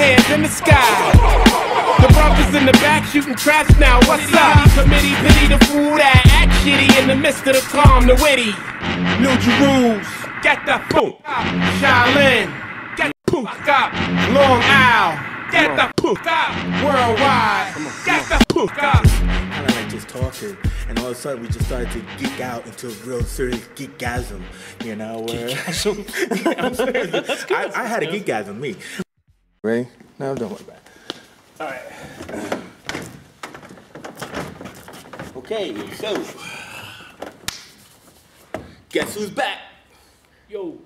hands in the sky. The brothers in the back shooting traps now. What's up? Committee pity the fool that act shitty in the midst of the calm, the witty. New Jerusalem, get the fuck up. Shaolin, get the fuck up. Long Isle, get the fuck up. Worldwide, get the fuck up. Kind of like just talking, and all of a sudden we just started to geek out into a real serious geekgasm, you know? Where Geekgasm? I'm serious. I had a geekgasm, me. Ready? No, don't worry about it. All right. Okay, so guess who's back? Yo.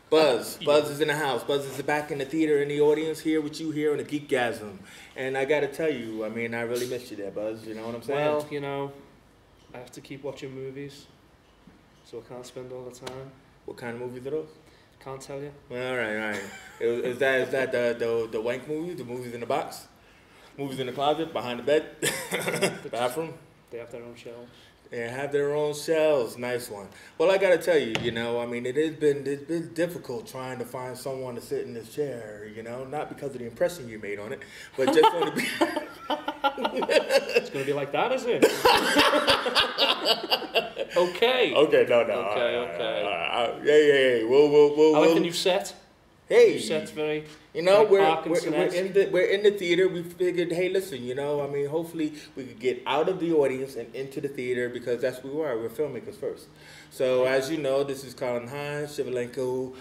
Buzz. Buzz is in the house. Buzz is back in the theater, in the audience, here with you here on the Geekgasm. And I gotta tell you, I mean, I really missed you there, Buzz. You know what I'm saying? Well, you know, I have to keep watching movies, so I can't spend all the time. What kind of movies are those? Can't tell you. All right. Is that the wank movies? The movies in the box? Movies in the closet, behind the bed, bathroom? They have their own shelves. They have their own shells. Nice one. Well, I gotta tell you, you know, I mean, it's been difficult trying to find someone to sit in this chair, you know, not because of the impression you made on it, but just on the. It's gonna be like that, is it? Okay. Okay, no. Okay. Yeah. We'll. I like the new set. Hey, New set's very. you know, we're Parkinson-esque. in the theater. We figured, hey, listen, you know, I mean, hopefully we could get out of the audience and into the theater because that's what we are. We're filmmakers first. So as you know, this is Colin Hines, Shivalenko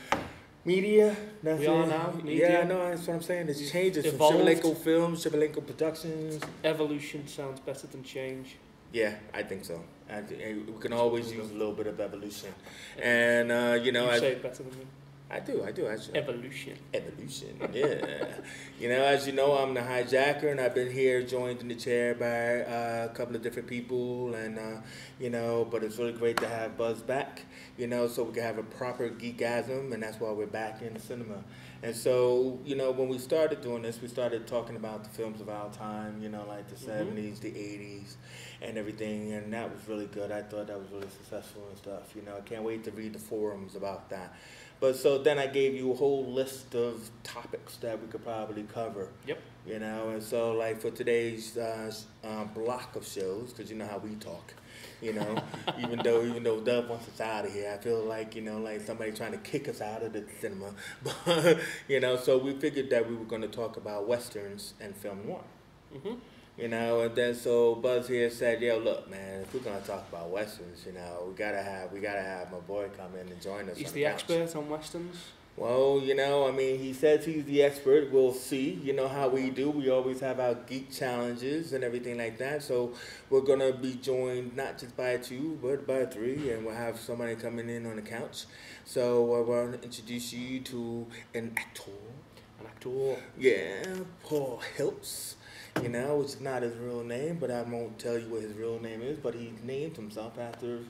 Media. We are now media. Yeah, I know. That's what I'm saying. It's changes from Evolved. Shivalenko Films, Shivalenko Productions. Evolution sounds better than change. Yeah, I think so. We can always use a little bit of evolution, and you know, You say it better than me. I do actually. Evolution. Evolution, yeah. You know, as you know, I'm the hijacker, and I've been here joined in the chair by a couple of different people, and you know, but it's really great to have Buzz back, you know, so we can have a proper geekgasm, and that's why we're back in the cinema. And so, you know, when we started doing this, we started talking about the films of our time, you know, like the 70s, the 80s, and everything, and that was really good. I thought that was really successful and stuff, you know. I can't wait to read the forums about that. But so then I gave you a whole list of topics that we could probably cover. Yep. You know, and so like for today's block of shows, because you know how we talk, you know, even though Dub wants us out of here, I feel like, you know, like somebody trying to kick us out of the cinema. But, you know, so we figured that we were going to talk about Westerns and film noir. Mm-hmm. You know, and then so Buzz here said, "Yo, look, man, if we're gonna talk about westerns, you know, we gotta have my boy come in and join us." He's the expert on westerns. Well, you know, I mean, he says he's the expert. We'll see. You know how we do. We always have our geek challenges and everything like that. So we're gonna be joined not just by two, but by three, and we'll have somebody coming in on the couch. So I want to introduce you to an actor. An actor. Yeah, Paul Hiltz. You know, which is not his real name, but I won't tell you what his real name is, but he named himself after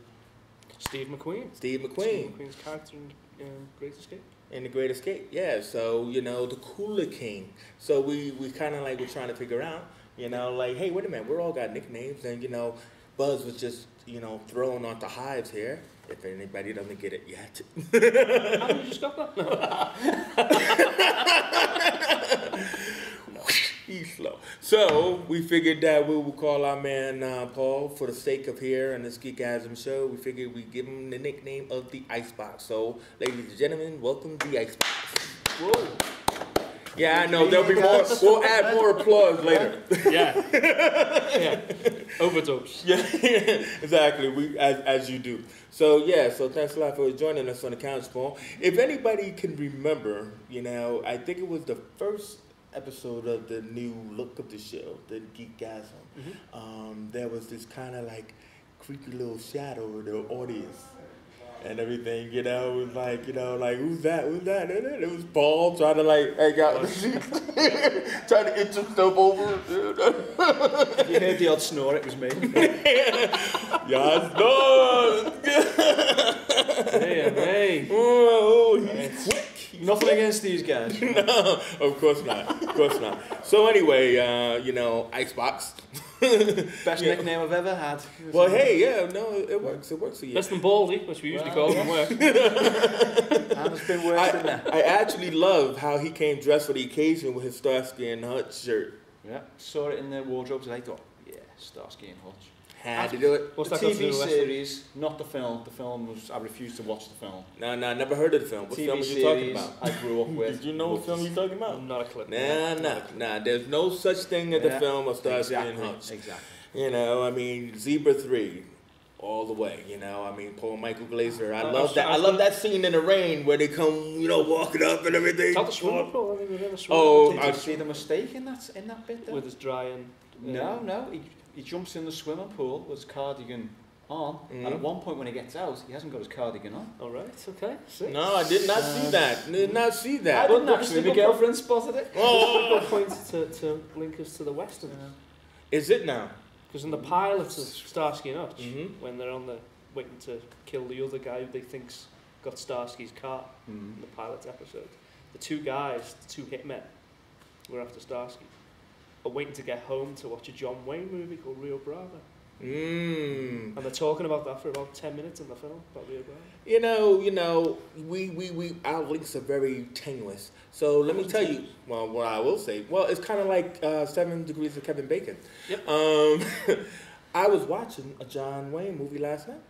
Steve McQueen. Steve McQueen. Steve McQueen's character in Great Escape. In The Great Escape, yeah. So, you know, the Cooler King. So we kind of like we're trying to figure out, you know, like, hey, wait a minute, we're all got nicknames, and, you know, Buzz was just, you know, throwing onto hives here. If anybody doesn't get it yet. How did you just got that? No. He's slow. So we figured that we would call our man Paul, for the sake of here on this Geekgasm show, we figured we'd give him the nickname of the Icebox. So, ladies and gentlemen, welcome to the Icebox. Whoa. Yeah, I know. There'll be more. We'll add more applause later. Yeah. Overdose. Yeah, exactly. We as you do. So yeah. So thanks a lot for joining us on the couch, Paul. If anybody can remember, you know, I think it was the first episode of the new look of the show, the Geekgasm. Mm-hmm. There was this kind of like creepy little shadow of the audience and everything, you know. It was like, you know, like, who's that? And it was Paul trying to like hang out in the seat, trying to inch himself over. If you heard the odd snore, it was me. Yes, no. Hey. Oh, he's quick. Nothing against these guys. No, of course not. Of course not. So anyway, you know, Icebox. Best nickname I've ever had. Well, hey, yeah, no, it works. It works for you. Less than Baldy, which we usually call him work. And it's been worse than that. I actually love how he came dressed for the occasion with his Starsky and Hutch shirt. Yeah, saw it in the wardrobes and I thought, yeah, Starsky and Hutch. Had to do it. What's The that got to do TV with wrestling? series, not the film. The film was, I refused to watch the film. No, never heard of the film. What TV film are you talking series about? I grew up with. Did you know what film you're talking about? Not a clip. Nah. There's no such thing as the Yeah, film of Starsky and Hutch. Exactly. You know, I mean, Zebra 3, all the way. You know, I mean, Paul Michael Glaser. I love that. I love that scene in the rain where they come, you know, walking up and everything. It's not the swimming pool. I think we're in a swimming Oh, pool. Did you see the mistake in that bit there? With his drying. No. He jumps in the swimming pool with his cardigan on, and at one point when he gets out, he hasn't got his cardigan on. All right. Okay. Six. No, I did not see that. Did not see that. I didn't actually. My girlfriend spotted it. Oh, Good point to link us to the westerns. is it now? Because in the pilots of Starsky and Hutch, Mhm. when they're on the waiting to kill the other guy who they think's got Starsky's car in the pilot episode, the two guys, the two hitmen, who were after Starsky, are waiting to get home to watch a John Wayne movie called Rio Bravo. Mm. And they're talking about that for about 10 minutes in the film, about Rio Bravo. You know, we our links are very tenuous. So let me tell you, well, what I will say, well, it's kind of like 7 Degrees of Kevin Bacon. Yep. I was watching a John Wayne movie last night.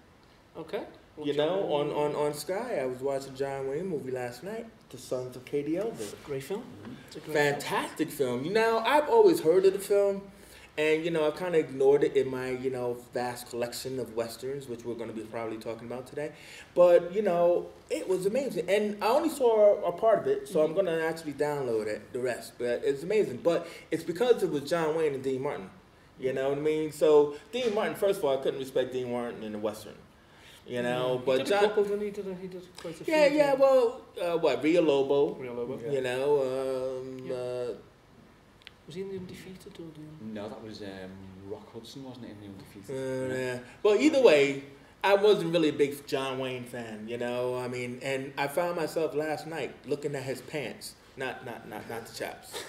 Okay. Well, You John know, Wayne, on Sky, I was watching John Wayne movie last night, The Sons of Katie Elder. Great film. It's a great film. Fantastic film. You know, I've always heard of the film, and, you know, I've kind of ignored it in my, you know, vast collection of Westerns, which we're going to be probably talking about today. But, you know, it was amazing. And I only saw a part of it, so I'm going to actually download it, the rest. But it's amazing. But it's because it was John Wayne and Dean Martin. You know what I mean? So, Dean Martin, first of all, I couldn't respect Dean Martin in the Western. You know, He but did John... a couple, didn't he? He did quite a few. Yeah, well, what, Rio Lobo, Real Lobo. you know, Was he in The Undefeated or the... No, that was Rock Hudson, wasn't it, in The Undefeated? yeah. Well, either way, I wasn't really a big John Wayne fan, you know. I mean, and I found myself last night looking at his pants, not the chaps.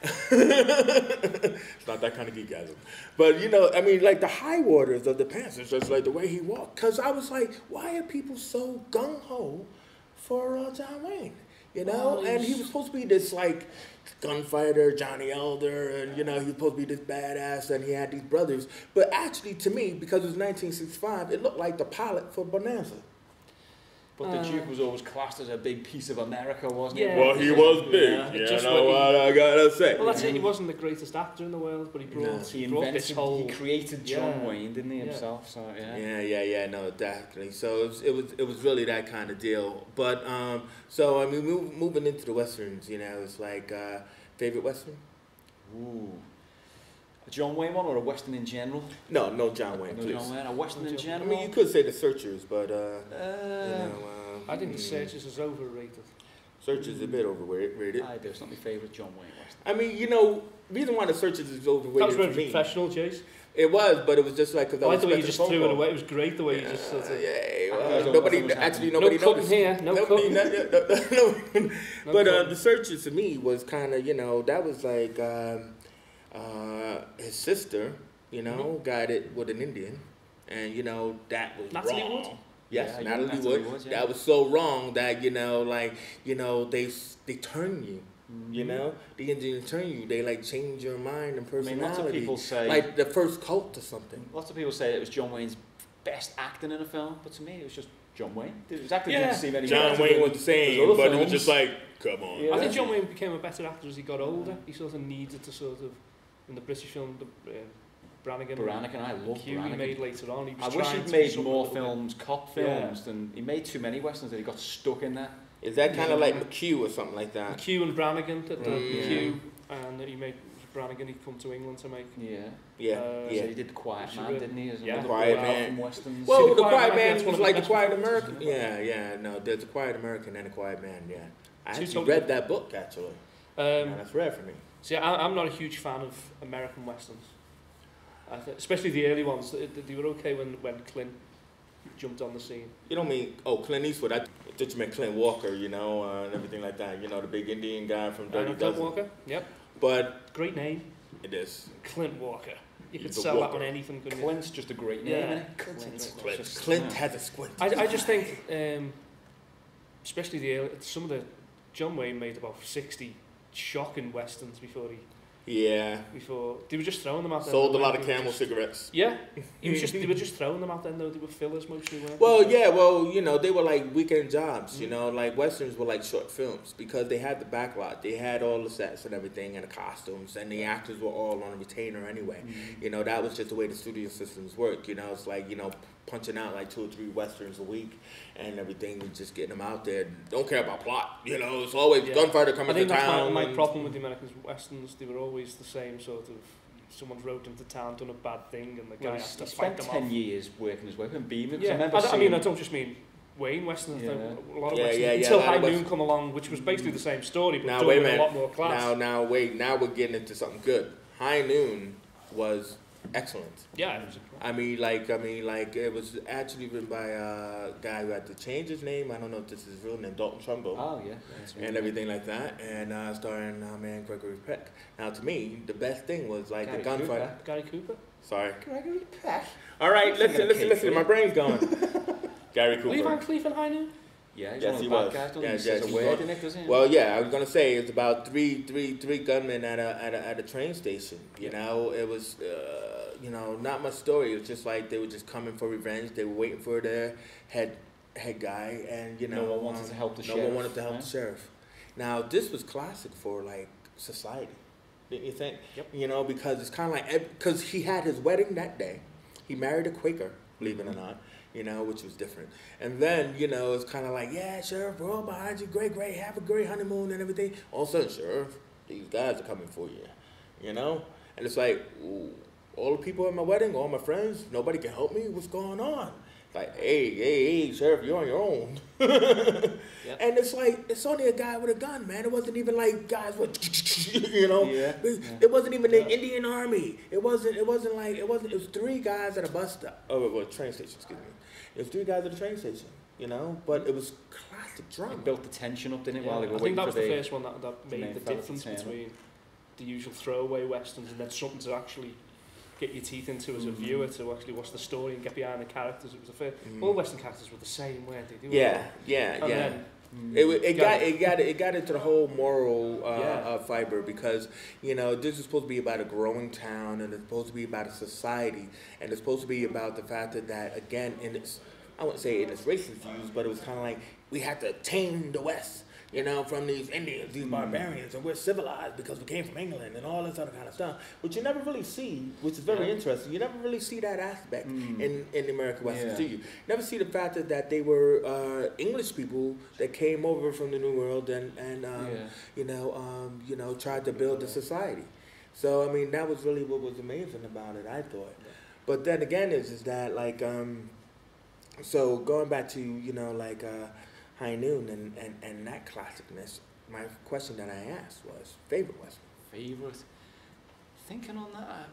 It's not that kind of geekgasm, but you know, I mean, like the high waters of the pants. It's just like the way he walked. Cause I was like, why are people so gung ho for John Wayne? You know, Well, and he was supposed to be this like gunfighter, Johnny Elder, and you know, he was supposed to be this badass, and he had these brothers. But actually, to me, because it was 1965, it looked like the pilot for Bonanza. But the Duke was always classed as a big piece of America, wasn't Yeah. he? Well, he was big. Yeah. You Just know what what I gotta say. Well, that's it. He wasn't the greatest actor in the world, but he No. brought, He brought this invented, whole... he created John Yeah. Wayne, didn't he, Yeah. himself? So, yeah. Yeah, no, definitely. So it was really that kind of deal. But so I mean, moving into the westerns, you know, it's like favorite western. Ooh. A John Wayne one or a Western in general? No, John Wayne, No please. John Wayne, a Western in I general? mean, you could say the Searchers, but you know, I think The Searchers is overrated. Searchers is a bit overrated. I do. It's not my favourite John Wayne Western. I mean, you know, the reason why the Searchers is That was overrated very for me. professional, Jace. It was, but it was just like because I I like was the way you expecting just a phone threw it call. away. It was great the way you just sort of... Yeah, I well, don't nobody know what was actually happening. nobody No cutting noticed. here, no Nobody, cutting. no. But the Searchers to me was kind of, you know, that was like his sister, you know, got it with an Indian, and you know that was Natalie wrong. Wood? Yes, Yeah, Natalie Natalie Wood. Wood, yeah. That was so wrong that you know, like you know, they turn you. You know, the Indians turn you. They like change your mind and I personality. mean, lots of people say... like the first cult or something. Lots of people say it was John Wayne's best acting in a film, but to me it was just John Wayne. His acting Yeah. didn't seem any John better Wayne than was the same, those other but it was films. just like, come on. Yeah. I think John Wayne became a better actor as he got older. He sort of needed to sort of, in the British film, the Brannigan. Brannigan, I love Q he Brannigan. made later on. He was I wish trying he'd to made be more something a little films, cop films, than he made too many westerns that he got stuck in there. Is that kind of like McHugh or something like bit. that? Q and Brannigan, that Yeah. Q, and he made Brannigan. He'd come to England to make. Yeah. Yeah, Uh, So yeah. he did The Quiet Should Man, we- didn't he? As Yeah. another Quiet blowout Man. from westerns. Well, See, the The Quiet Quiet Man, Man that's one was of the like the best Quiet performances, American. isn't it? Yeah, no, there's a Quiet American and a Quiet Man. Yeah, I Two actually totally- read that book actually. Yeah, that's rare for me. See, I'm not a huge fan of American westerns. Especially the early ones. They were okay when Clint jumped on the scene. You don't mean Clint Eastwood? I thought you meant Clint Walker, you know, and everything like that. You know, the big Indian guy from Dirty Clint Dozen. Walker, yep. But Great name. it is. Clint Walker. you could He's a sell that walker. on anything, couldn't you? Clint's just a great name, Yeah. isn't it? Clint has a squint. I just think, especially some of the John Wayne made about 60 shocking westerns before they were just throwing them out there. Sold a lot of Camel cigarettes. Yeah, they were just throwing them out there. Though they were fillers mostly. Weren't Well, they? yeah, well, you know, they were like weekend jobs, you know, like westerns were like short films because they had the backlot, they had all the sets and everything and the costumes, and the actors were all on a retainer anyway. You know, that was just the way the studio systems work. You know, it's like, you know, punching out like 2 or 3 westerns a week and everything, and just getting them out there. Don't care about plot, you know. It's always gunfighter coming to town. I think that's my problem with the American westerns. They were always the same sort of. Someone's rode into town, done a bad thing, and the guy has to fight them off. 10 years working his way in Beamer. Yeah, I mean, I don't just mean Wayne westerns. Yeah. A lot of westerns until High Noon come along, which was basically the same story, but done with a lot more class. Now we're getting into something good. High Noon was excellent. Yeah, it was I mean, like it was actually written by a guy who had to change his name. I don't know if this is his real name, Dalton Trumbo. Oh yeah, and everything like that, and starring man Gregory Peck. Now, to me, the best thing was like Gary the gunfight. Cooper. Gary Cooper. Sorry. Gregory Peck. All right, listen. My brain's going. Gary Cooper. Levi Cleef and High Noon. Yeah, he's Yes, one of he the bad was. guys, doesn't Yeah, he? He says yes, a he word was. in it, doesn't he? Well, yeah, I was gonna say it's about three gunmen at a train station. You know, it was you know, not much story. It was just like they were just coming for revenge. They were waiting for their head guy, and you know, No one wanted to help the sheriff. No one wanted to help the sheriff. Now, this was classic for like society, didn't you think? Yep. You know, because it's kind of like because he had his wedding that day. He married a Quaker, believe it or not. You know, which was different. And then, you know, it's kind of like, yeah, Sheriff, we're all behind you, great, have a great honeymoon and everything. All of a sudden, Sheriff, these guys are coming for you, you know? And it's like, ooh, all the people at my wedding, all my friends, nobody can help me, what's going on? Like, hey, Sheriff, you're on your own. Yep. And it's like, it's only a guy with a gun, man. It wasn't even like guys with, you know? Yeah. It wasn't even the Indian Army. It was 3 guys at a bus stop, train station, excuse me. It was 3 guys at the train station, you know? But it was classic drama. It built the tension up, didn't it, Yeah, while they were I think waiting that for was the first one that main made the fella to difference turn up. between the usual throwaway westerns and then something to actually get your teeth into as a viewer to actually watch the story and get behind the characters. It was a fair. All western characters were the same, weren't they? Yeah. Then, It got into the whole moral fiber because, you know, this is supposed to be about a growing town, and it's supposed to be about a society, and it's supposed to be about the fact that again, in its, I wouldn't say in its racist views, but it was kind of like we had to tame the West, you know, from these Indians, these barbarians, and we're civilized because we came from England and all this other kind of stuff, which you never really see, which is very interesting. You never really see that aspect in the American Westerns, do you? Never see the fact that they were English people that came over from the New World and you know, tried to build a society. So, I mean, that was really what was amazing about it, I thought. But then again, is that like, so going back to, you know, like High Noon and that classicness, my question that I asked was favorite Western. Favorite. Thinking on that,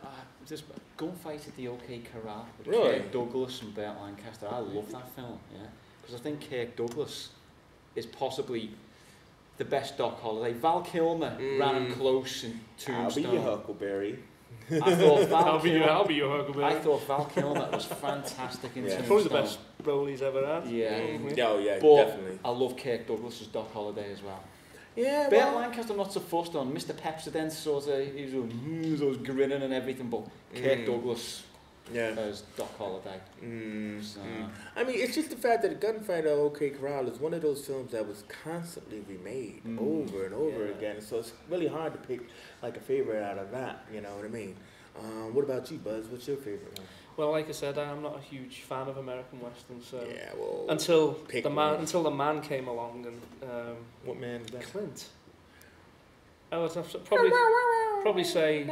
just Gunfight at the OK Corral with Really? Kirk Douglas and Burt Lancaster. I love that film, yeah, because I think Kirk Douglas is possibly the best Doc Holliday. Val Kilmer ran him close in Tombstone. I'll be your Huckleberry. I thought Val I'll be Kilmer, your Huckleberry. I thought Val Kilmer was fantastic in Tombstone. Probably the best role he's ever had. Yeah. Oh yeah, But definitely. I love Kirk Douglas as Doc Holliday as well. Yeah, Burt well, Lancaster not so fussed on. Mr. Pepsodent sort of, he was grinning and everything, but Kirk Douglas as Doc Holliday. So. I mean, it's just the fact that Gunfight at OK Corral is one of those films that was constantly remade over and over again. So it's really hard to pick like a favorite out of that. You know what I mean? What about you, Buzz? What's your favorite one? Well, like I said, I'm not a huge fan of American westerns. So Yeah, well, until pick the one. man came along and What man is that? Clint. I would have to probably say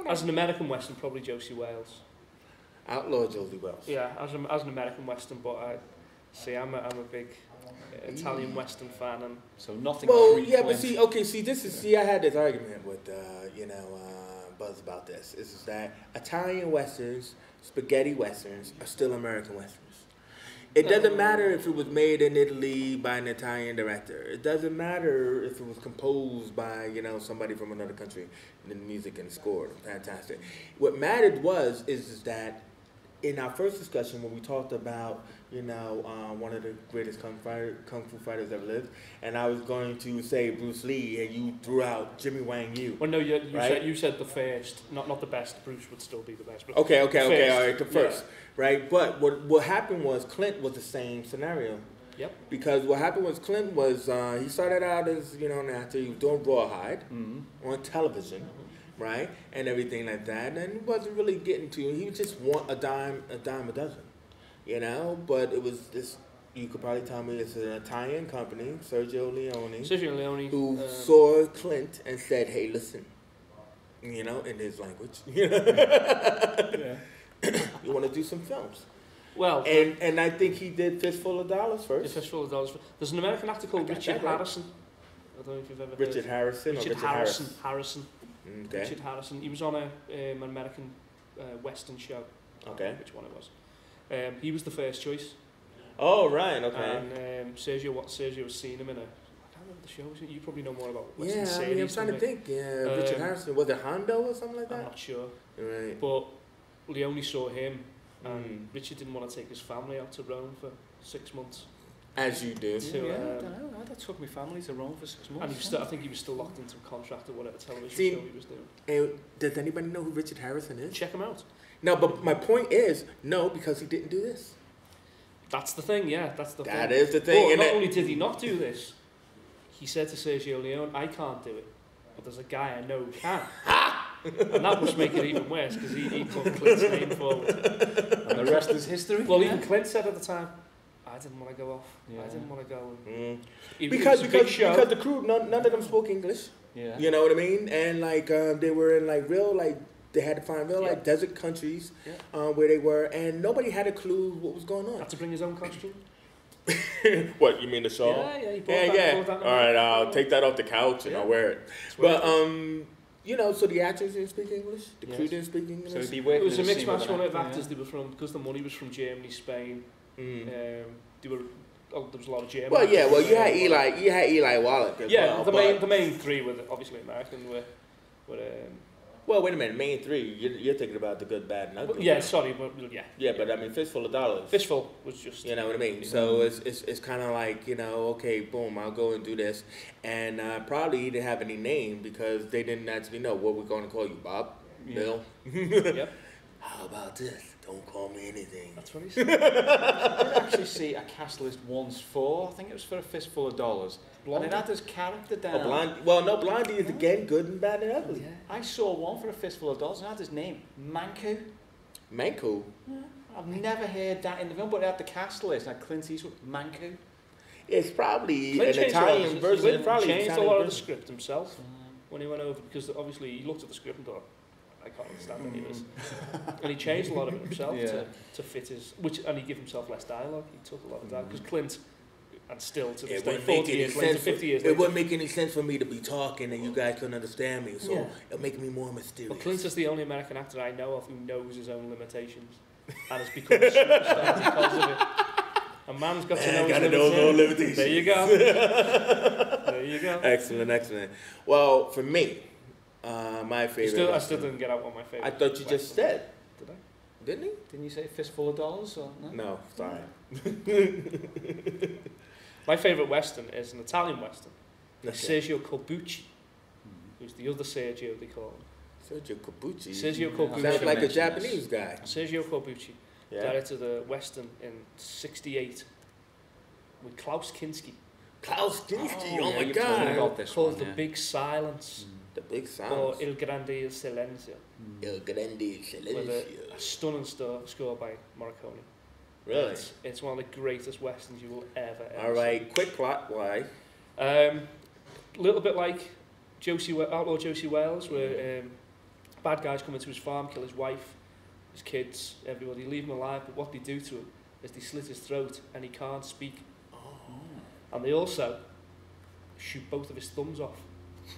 as an American western, probably Josie Wales. Outlaw Josie Wells. Yeah, as an American western, but I'm a big Italian western fan, and So nothing. Well, yeah, but see, I had this argument with Buzz about this. Is that Italian westerns, spaghetti westerns are still American westerns. It doesn't matter if it was made in Italy by an Italian director. It doesn't matter if it was composed by, somebody from another country, and then music and scored. Fantastic. What mattered is that in our first discussion when we talked about, one of the greatest kung fu fighters ever lived, and I was going to say Bruce Lee, and you threw out Jimmy Wang Yu. Well, no, right? you said the first, not the best. Bruce would still be the best. But Okay, all right, the first, right? But what happened was Clint was the same scenario. Yep. Because what happened was Clint was, he started out as, an actor, he was doing Rawhide on television, right? And everything like that, and he wasn't really getting to, he just want a dime a dozen, but it was this, you could probably tell me it's an Italian company, Sergio Leone, who saw Clint and said, hey, listen, in his language, you want to do some films. Well, and I think he did Fistful of Dollars first. Fistful of Dollars. There's an American actor called Richard Harrison. I don't know if you've ever heard. Richard Harrison. Harrison. Okay. Richard Harrison. He was on an American Western show. Okay. Which one it was? He was the first choice. Oh right. Okay. And Sergio was seeing him in a. I can't remember the show. You probably know more about Western series. Yeah, I'm trying to think. Yeah, Richard Harrison. Was it Hondo or something like that? I'm not sure. Right. But Leone saw him. And Richard didn't want to take his family out to Rome for 6 months. As you do. I don't know. That took my family to Rome for 6 months. And I think he was still locked into a contract or whatever television show he was doing. And does anybody know who Richard Harrison is? Check him out. No, but my point is, no, because he didn't do this. That's the thing, yeah. That is the thing. But not only did he not do this, he said to Sergio Leone, I can't do it, but there's a guy I know who can. And that must make it even worse because he put Clint's name forward. And the rest is history. Well, even Clint said at the time, I didn't want to go off. Yeah. I didn't want to go. Because the crew, none of them spoke English. Yeah. You know what I mean? And they were in real they had to find real desert countries where they were, and nobody had a clue what was going on. Had to bring his own costume. What, you mean the shawl? Yeah. He bought that. All right, I'll take that off the couch and I'll wear it. But so the actors didn't speak English. The crew didn't speak English. So it was a mixed match of actors. They were from, because the money was from Germany, Spain. There was a lot of German. Well, you had Eli Wallach as well. The main three were obviously American. Well, wait a minute. Main three. You're thinking about the good, bad, and ugly. Yeah, sorry, but yeah. Yeah, but I mean, Fistful of Dollars. Fistful was just. You know what I mean? So it's kind of like, okay, boom, I'll go and do this, and probably he didn't have any name because they didn't actually know what we're going to call you, Bob, Bill. Yep. How about this? Don't call me anything. That's what he said. I did actually see a cast list once for, I think it was for A Fistful of Dollars. Blondie? And it had his character down. Blondie is again good and bad and ugly. Yeah. I saw one for A Fistful of Dollars and it had his name, Manku. Manku? Yeah. I've never heard that in the film, but it had the cast list, like Clint Eastwood, Manku. It's probably Clint an Italian version. Clint changed a lot of the script himself when he went over, because obviously he looked at the script and thought, I can't understand any of this. And he changed a lot of it himself to fit his, and he gave himself less dialogue. He took a lot of dialogue, because Clint, and still to this day, 40 years later, 50 years later. It wouldn't make any sense for me to be talking and you guys couldn't understand me, so it'll make me more mysterious. Well, Clint is the only American actor I know of who knows his own limitations and has become a superstar because of it. A man's got to know his own limitations. There you go. There you go. Excellent. Well, for me, my favorite. I still didn't get out what my favorite. I thought you just said. Did I? Didn't he? Didn't you say A Fistful of Dollars? Or no? No, sorry. My favorite Western is an Italian Western. Okay. Sergio Corbucci, who's the other Sergio they call him. Sergio Corbucci. Sounds like a Japanese guy. Sergio Corbucci directed the Western in '68 with Klaus Kinski. Klaus Kinski, oh my God! God! Called The Big Silence. The Big Silence. Or Il Grande Silenzio. Il Grande Silenzio. With a stunning score by Morricone. Really? It's one of the greatest westerns you will ever All right, quick plot, why? A little bit like Outlaw Josie Wales, where bad guys come into his farm, kill his wife, his kids, everybody, leave him alive, but what they do to him is they slit his throat and he can't speak. Oh. And they also shoot both of his thumbs off.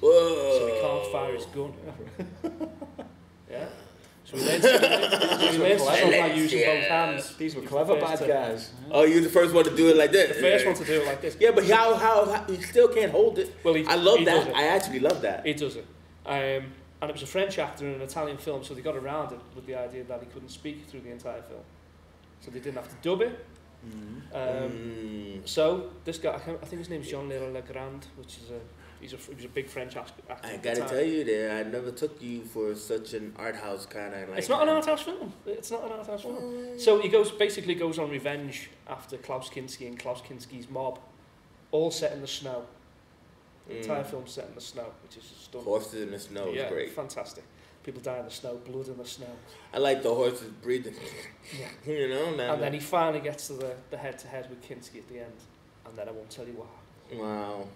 Whoa. So he can't fire his gun. Yeah. So we learned stuff by using both hands. These were clever bad guys. Oh, you were the first one to do it like this. The first one to do it like this. Yeah, but how you still can't hold it. Well, I love that. I actually love that. He does it. And it was a French actor in an Italian film, so they got around it with the idea that he couldn't speak through the entire film. So they didn't have to dub it. So this guy, I think his name's Jean Legrand, which is he was a big French actor. I gotta tell you, there, I never took you for such an art house kind of like. It's not an art house film. It's not an art house film. So he basically goes on revenge after Klaus Kinski and Klaus Kinski's mob, all set in the snow. The entire film's set in the snow, which is stunning. Horses in the snow is great. Fantastic. People die in the snow, blood in the snow. I like the horses breathing. Yeah. You know, man. And then he finally gets to the head-to-head with Kinski at the end, and then I won't tell you what. Wow.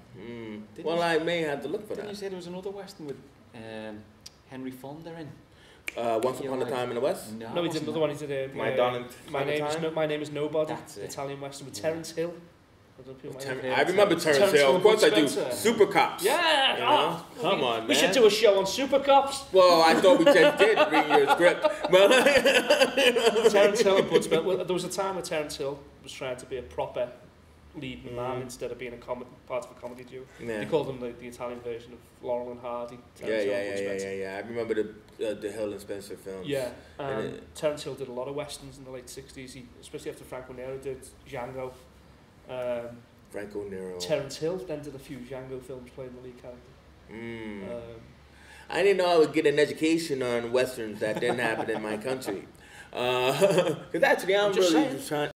Well, I may have to look for that. Didn't you say there was another Western with Henry Fonda in? Once Upon a Time in the West? No, he did another one. He did My Name is Nobody. That's it. Italian Western with Terence Hill. I remember Terence Hill. Of course I do. Super Cops. Yeah. You know? Come on, man. We should do a show on Super Cops. Well, I thought we just did read your script. Terence Hill and Bud Spencer. Well, there was a time where Terence Hill was trying to be a proper leading man instead of being part of a comedy duo. Yeah. They called him the Italian version of Laurel and Hardy. Yeah. I remember the Hill and Spencer films. Yeah. Terence Hill did a lot of westerns in the late 60s, especially after Franco Nero did Django. Franco Nero. Terence Hill then did a few Django films playing the lead character. I didn't know I would get an education on westerns that didn't happen in my country. Because actually, I'm really just trying.